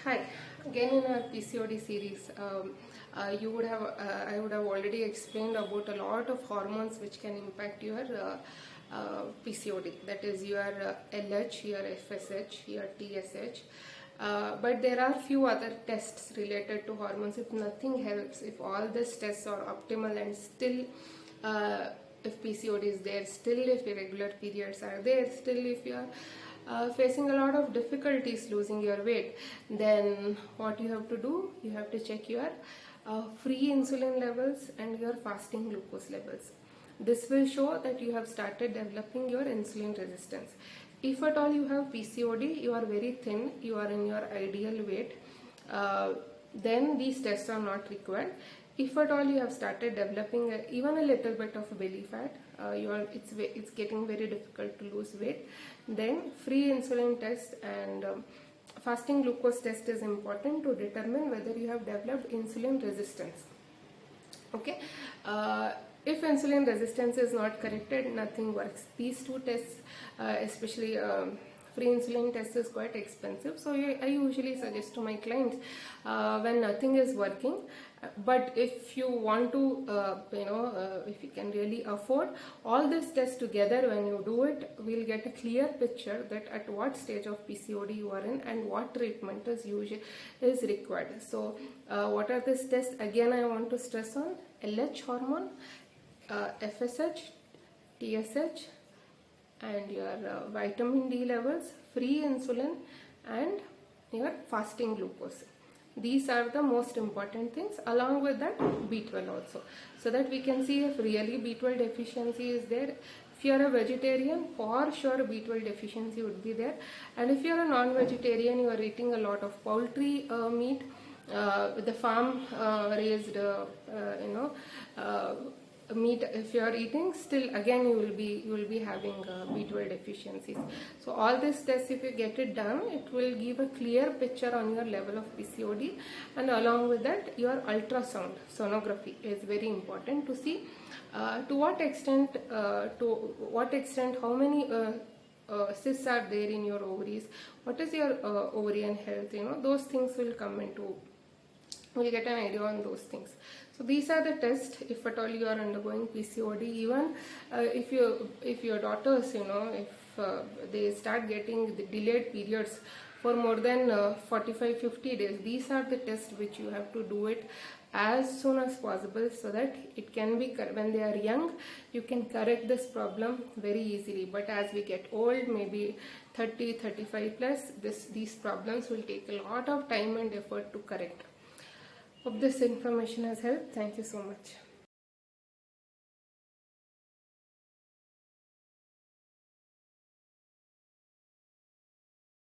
Hi, again in our PCOD series, I would have already explained about a lot of hormones which can impact your PCOD. That is your LH, your FSH, your TSH. But there are few other tests related to hormones. If nothing helps, if all these tests are optimal and still if PCOD is there, still if irregular periods are there, still if you are facing a lot of difficulties losing your weight, then what you have to do, you have to check your free insulin levels and your fasting glucose levels. This will show that you have started developing your insulin resistance. If at all you have PCOD, you are very thin, you are in your ideal weight, then these tests are not required. If at all you have started developing even a little bit of belly fat, it's getting very difficult to lose weight, then free insulin test and fasting glucose test is important to determine whether you have developed insulin resistance. Okay. If insulin resistance is not corrected, nothing works. These two tests, especially free insulin test, is quite expensive. So I usually suggest to my clients when nothing is working. But if you want to, if you can really afford all these tests together, when you do it, we'll get a clear picture that at what stage of PCOD you are in and what treatment is required. So what are these tests? Again, I want to stress on LH hormone, FSH, TSH, and your vitamin D levels, free insulin, and your fasting glucose. These are the most important things. Along with that, B12 also, so that we can see if really B12 deficiency is there. If you are a vegetarian, for sure B12 deficiency would be there. And if you are a non-vegetarian, you are eating a lot of poultry meat, the farm raised meat, if you are eating, still again you will be having B12 deficiencies. So all these tests, if you get it done, it will give a clear picture on your level of PCOD. And along with that, your ultrasound sonography is very important to see to what extent how many cysts are there in your ovaries, what is your ovarian health. Those things will come into, we'll get an idea on those things. So these are the tests if at all you are undergoing PCOD. Even if your daughters, if they start getting the delayed periods for more than 45-50 days, these are the tests which you have to do it as soon as possible, so that it can be, when they are young, you can correct this problem very easily. But as we get old, maybe 30-35 plus, these problems will take a lot of time and effort to correct. Hope this information has helped. Thank you so much.